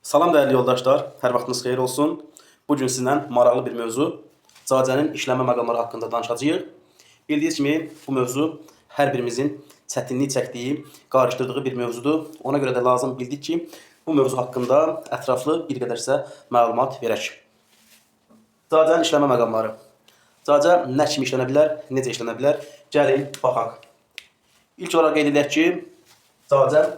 Salam dəyərli yoldaşlar, hər vaxtınız xeyir olsun. Bugün sizlə maraqlı bir mövzu, cacənin işlənmə məqamları haqqında danışacağıq. Bildiyiniz kimi, bu mövzu hər birimizin çətinlik çəkdiyi, qarışdırdığı bir mövzudur. Ona görə də lazım bildik ki, bu mövzu haqqında ətraflı bir qədər sizə məlumat verək. Cacənin işlənmə məqamları. Cacə nə kimi işlənə bilər, necə işlənə bilər? Gəlin, baxaq. İlk olaraq qeyd edək ki, cacə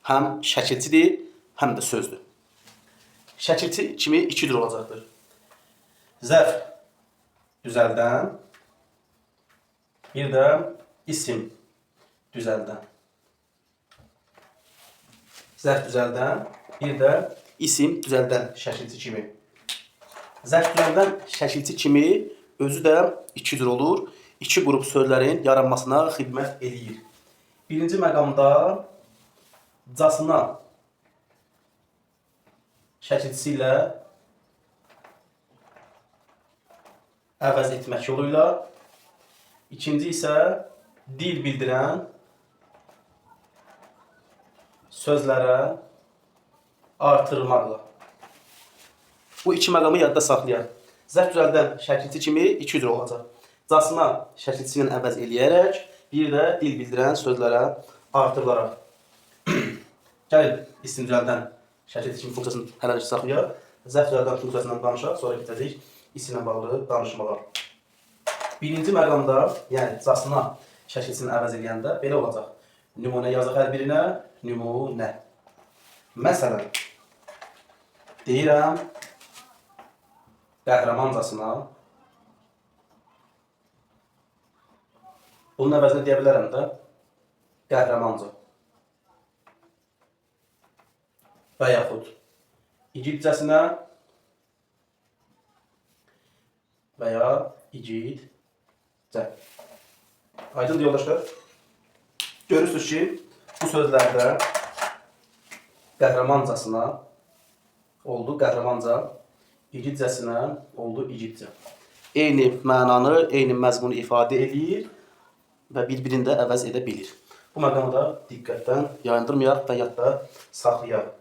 həm şəkilçidir, həm də sözdür. Şəkilçi kimi iki cür olacaqdır. Zərf düzəldən, bir də isim düzəldən. Zərf düzəldən, bir də isim düzəldən şəkilçi kimi. Zərf düzəldən şəkilçi kimi özü də iki cür olur. İki qrup sözlərin yaranmasına xidmət eləyir. Birinci məqamda casına şəkilçisi ilə əvəz etmək yoluyla, ikinci isə dil bildirən sözlərə artırmaqla. Bu iki məqamı yadda saxlayaq. Zərf düzəldən şəkilçi kimi iki cür olacaq. Casına şəkilçisi ilə əvəz eləyərək, bir də dil bildirən sözlərə artırılaraq. Gəlin, isim düzəldən şəkilçi kimi funksiyasını hələlik saxlayaq. Zərf düzəldən funksiyasından danışaq, sonra bitəcək isimlə bağlı danışmalar. Birinci məqamda, yəni casına şəkilçisini əvəz eləyəndə belə olacaq. Nümunə yazıq hər birinə, nümunə. Məsələn, deyirəm, qəhrəmancasına. Bunun əvəzinə deyə bilərəm də, qəhrəmanca. Və yaxud igidcəsinə və ya igidcə. Aydındır yoldaşlar. Görürsünüz ki, bu sözlərdə qəhrəmancasına oldu qəhrəmanca, igidcəsinə oldu igidcə. Eyni mənanı, eyni məzmunu ifadə edir və bir-birini də əvəz edə bilir. Bu məqamı da diqqətdən yayındırmayaq və yadda saxlayaq.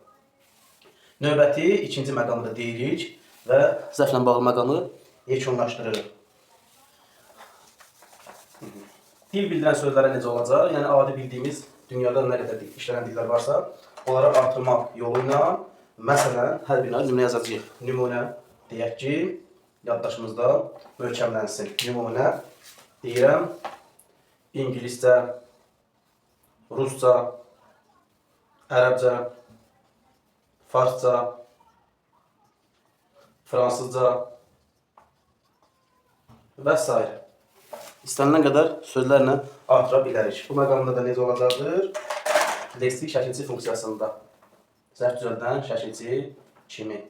Növbəti ikinci məqamı da deyirik və zərflə bağlı məqamı yekunlaşdırırıq. Dil bildirən sözlərə necə olacaq? Yəni, adi bildiyimiz dünyada nə qədər işlənən dillər varsa, onları artırmaq yolu ilə, məsələn, hər birinə nümunə yazacağıq. Nümunə deyək ki, yaddaşımızda möhkəmlənsin. Nümunə deyirəm, ingiliscə, rusca, ərəbcə, farsca, fransızca və s. İstənilən qədər sözlərlə artıra bilərik. Bu məqamda da necə olacaqdır? Leksik şəkilçi funksiyasında. Zərf düzəldən şəkilçi kimi.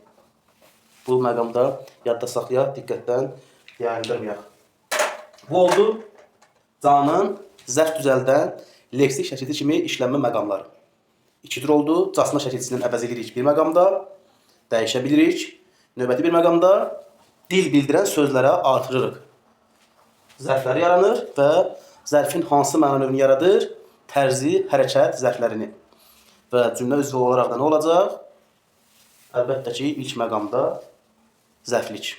Bu məqamda yadda saxlayaq, diqqətdən yayındırmayaq. Bu oldu canın zərf düzəldən leksik şəkilçi kimi işlənmə məqamları. İki cür oldu. Casına şəkilçisindən əvəz edirik bir məqamda, dəyişə bilirik. Növbəti bir məqamda dil bildirən sözlərə artırırıq. Zərfləri yaranır və zərfin hansı məna növünü yaradır? Tərzi, hərəkət zərflərini. Və cümlə üzvü olaraq da nə olacaq? Əlbəttə ki, ilk məqamda zərflik.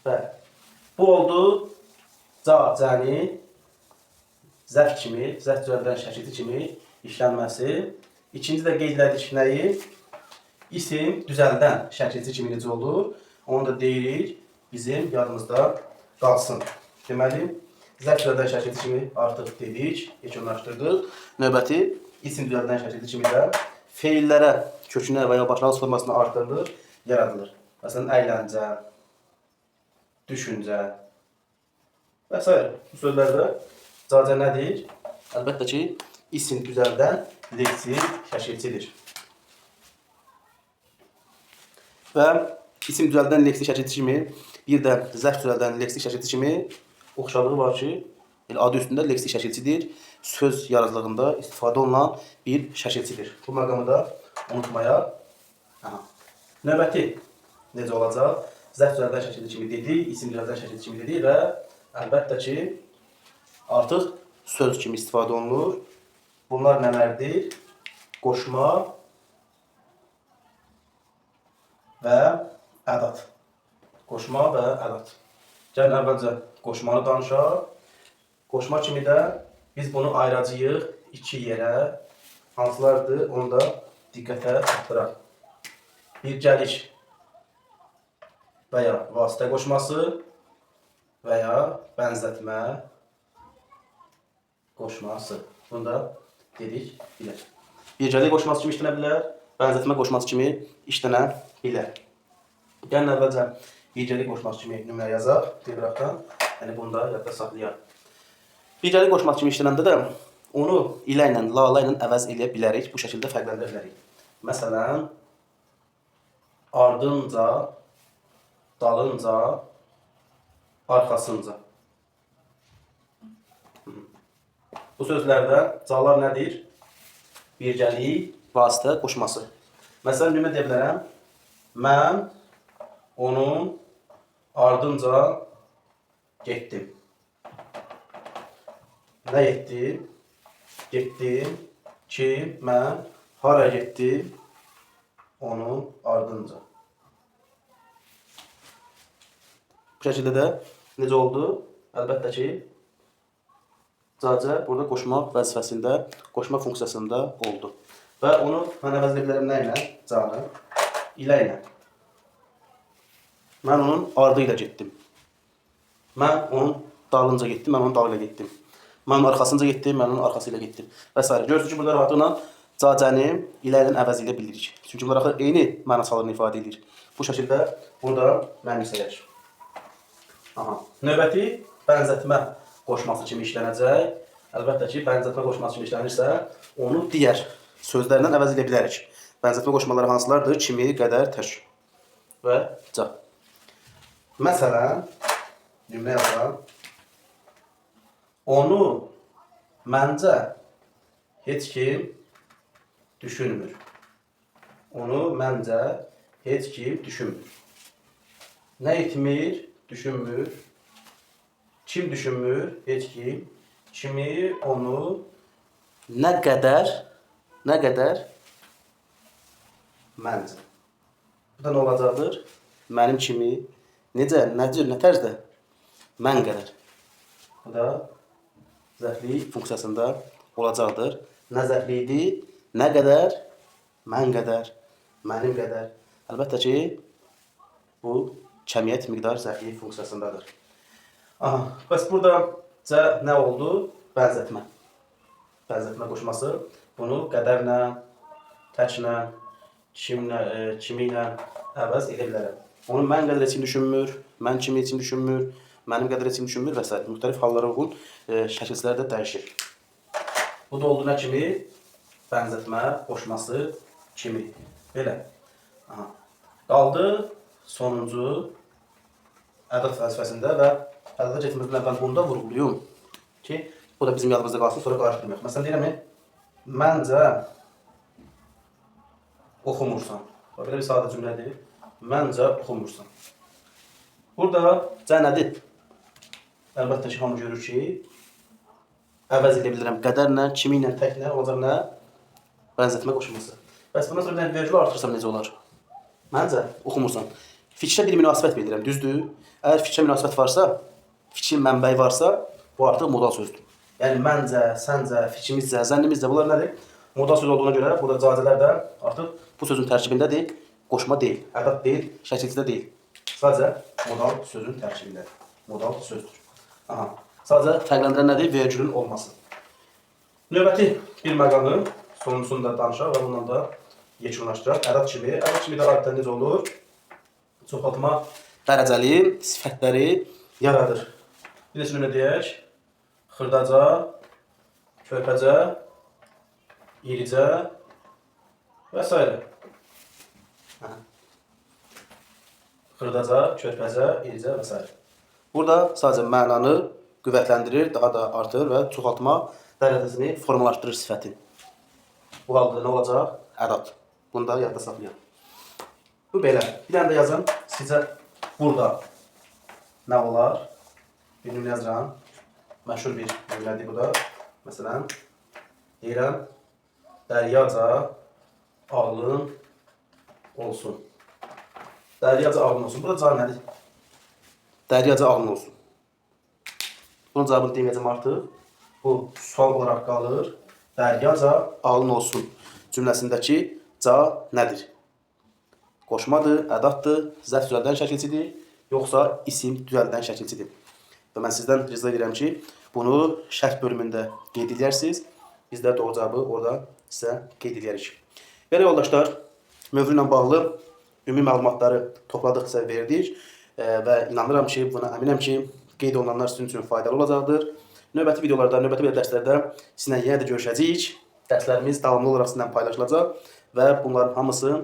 Və bu oldu cacəni zərf kimi, zərf düzəldən şəkilçi kimi işlənməsi. İkinci də qeyd elədik nəyi? İsim düzəldən şəkilçi kimi necə olur? Onu da deyirik, bizim yadımızda qalsın. Deməli, zərf düzəldən şəkilçi kimi artıq dedik, yekunlaşdırdıq. Növbəti isim düzəldən şəkilçi kimi də feillərə, kökünə və ya başlanğıc formasına artırılır, yaradılır. Məsələn, əyləncə, düşüncə və s. Bu sözlərdə cacə nədir? Əlbəttə ki, isim düzəldən leksik şəkilçidir. Və isim düzəldən leksik şəkilçi kimi, bir də zərf düzəldən leksik şəkilçi kimi oxşarlığı var ki, adı üstündə leksik şəkilçidir. Söz yaradıcılığında istifadə olunan bir şəkilçidir. Bu məqamı da unutmayaq. Növbəti necə olacaq? Zərf düzəldən şəkilçi kimi dedik, isim düzəldən şəkilçi kimi dedik və əlbəttə ki, artıq söz kimi istifadə olunur. Bunlar nələrdir? Qoşma, və ədat. Qoşma və ədat. Gəlin əvvəlcə qoşmanı danışaq. Qoşma kimi də biz bunu ayıracağıq iki yerə. Hansılardır? Onu da diqqətə çatdıraq. Birgəlik və ya vasitə qoşması və ya bənzətmə qoşması. Bunu da dedik bilər. Birgəlik qoşması kimi işlənə bilər, bənzətmə qoşması kimi işlənə bilər. Gəlin əvvəlcə birgəlik qoşması kimi nümunə yazaq teleqrafdan. Yəni bunu da yadda saxlayaq. Birgəlik qoşması kimi işlənəndə də onu ilə ilə, la ilə əvəz edə bilərik. Bu şəkildə fərqləndirə bilərik. Məsələn, ardınca, dalınca, arxasınca. Bu sözlərdə calar nədir? Birgəlik, vasitə qoşması. Məsələn, nümunə deyə bilərəm. Mən onun ardınca getdim. Nə etdim? Getdim ki, mən hara getdim? Onun ardınca. Bu şəkildə də necə oldu? Əlbəttə ki, Cacə burada qoşma vəzifəsində, qoşma funksiyasında oldu. Və onu mən əvəz edə bilərəm nə ilə? Canı. İlə ilə. Mən onun ardı ilə getdim. Mən onun dalınca getdim, mən onun dalı ilə getdim. Mən onun arxasınca getdim, mən onun arxası ilə getdim. Və s. Görürsünüz ki, burada rahatlıqla cacəni ilə ilə əvəz edə bilirik. Çünki bunlar axı eyni mənasalını ifadə edir. Bu şəkildə bunu da mənimsəyək. Növbəti bənzətmə qoşması kimi işlənəcək. Əlbəttə ki, bənzətmə qoşması kimi işlənirsə, onu digər sözlərlə əvəz edə bilərik. Bənzətmə qoşmaları hansılardır? Kimi, qədər, tək və ca. Məsələn, nümunə yazaq. Onu məncə heç kim düşünmür. Onu məncə heç kim düşünmür. Nə etmir? Düşünmür. Kim düşünmür? Heç kim. Kimi, onu, nə qədər, məncə. Bu da nə olacaqdır? Mənim kimi, necə, nə cür, nə tərzdə? Mən qədər. Bu da zərflik funksiyasında olacaqdır. Nə zərfli idi? Nə qədər? Mən qədər, mənim qədər. Əlbəttə ki, bu kəmiyyət miqdar zərflik funksiyasındadır. Bəs burada nə oldu? Bənzətmə. Bənzətmə qoşması. Bunu qədərlə, təklə, kimi ilə əvəz edə bilərəm. Onu mən qədər heç kim düşünmür, mən kimi heç kim düşünmür, mənim qədər heç kim düşünmür və s. Müxtəlif hallara uyğun şəkillər də dəyişir. Bu da oldu nə kimi? Bənzətmə qoşması kimi. Belə. Qaldı sonuncu ədat vəzifəsində və ədada getməzdən əvvəl bunu da vurğuluyum ki, bu da bizim yadımızda qalsın, sonra qarışdırmayaq. Məsələn, deyirəm, məncə oxumursan. Belə bir sadə cümlədir. Məncə oxumursan. Burada cə nədir? Əlbəttə ki, hamı görür ki, əvəz edə bilirəm qədərlə, kimi ilə, təklə, olacaq nə? Bənzətmə qoşulması. Bəs bundan sonra vergül artırsam necə olar? Məncə oxumursan. Fikrə bir münasibət bildirəm, düzdür? Əgər fikrə münasibət varsa, fikrin mənbəyi varsa, bu artıq modal sözdür. Yəni məncə, səncə, fikrimizcə, zənnimizcə bunlar nədir? Modal söz olduğuna görə burada cacələr də artıq bu sözün tərkibindədir. Qoşma deyil, ədat deyil, şəkildə deyil. Sadəcə modal sözün tərkibindədir. Modal sözdür. Sadəcə fərqləndirən nədir? Vergülün olması. Növbəti bir məqamın sonuncusunu da danışaq və bundan da yekunlaşdıraq. Ədat kimi də adətən necə olur? Çoxaltma dərəcəli sifətləri yaradır. Bir neçə nümunə deyək. Xırdaca, körpəcə, iricə və s. Xırdaca, körpəcə, iricə və s. Burada sadəcə mənanı qüvvətləndirir, daha da artır və çoxaltma dərəcəsini formalaşdırır sifətin. Bu halda nə olacaq? Ədat. Bunu da yadda saxlayın. Bu belə. Bir dənə də yazın. Sizə burada nə olar? Bir nümunə yazıram. Məşhur bir nümunədir bu da. Məsələn, deyirəm, dəryaca ağlın olsun. Dəryaca ağlın olsun. Burada cavab nədir? Dəryaca ağlın olsun. Bunun cavabını deməyəcəm artıq. Bu sual olaraq qalır. Dəryaca ağlın olsun cümləsindəki cavab nədir? Qoşmadır, ədatdır, zərf düzəldən şəkilçidir, yoxsa isim düzəldən şəkilçidir. Və mən sizdən rica edirəm ki, bunu şərh bölümündə qeyd edərsiniz. Biz də doğru cavabı orada sizə qeyd edərik. Belə yoldaşlar, mövzu ilə bağlı ümumi məlumatları topladıq, sizə verdik və inanıram ki, buna əminəm ki, qeyd olunanlar sizin üçün faydalı olacaqdır. Növbəti videolarda, növbəti belə dərslərdə sizinlə yenə də görüşəcəyik. Dərslərimiz davamlı olaraq sizinlə paylaşılacaq və bunların hamısı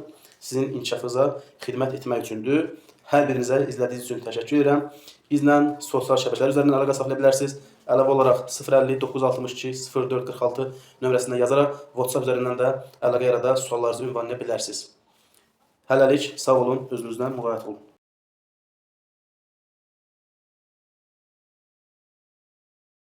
sizin inkişafınıza xidmət etmək üçündür. Hər birinizə izlədiyiniz üçün təşəkkür edirəm. Bizlə sosial şəbəkələr üzərindən əlaqə saxlaya bilərsiniz. Əlavə olaraq 050 962 0446 nömrəsində yazaraq WhatsApp üzərindən də əlaqə yarada suallarınızı ünvanlaya bilərsiniz. Hələlik sağ olun, özünüzdən müğayət olun.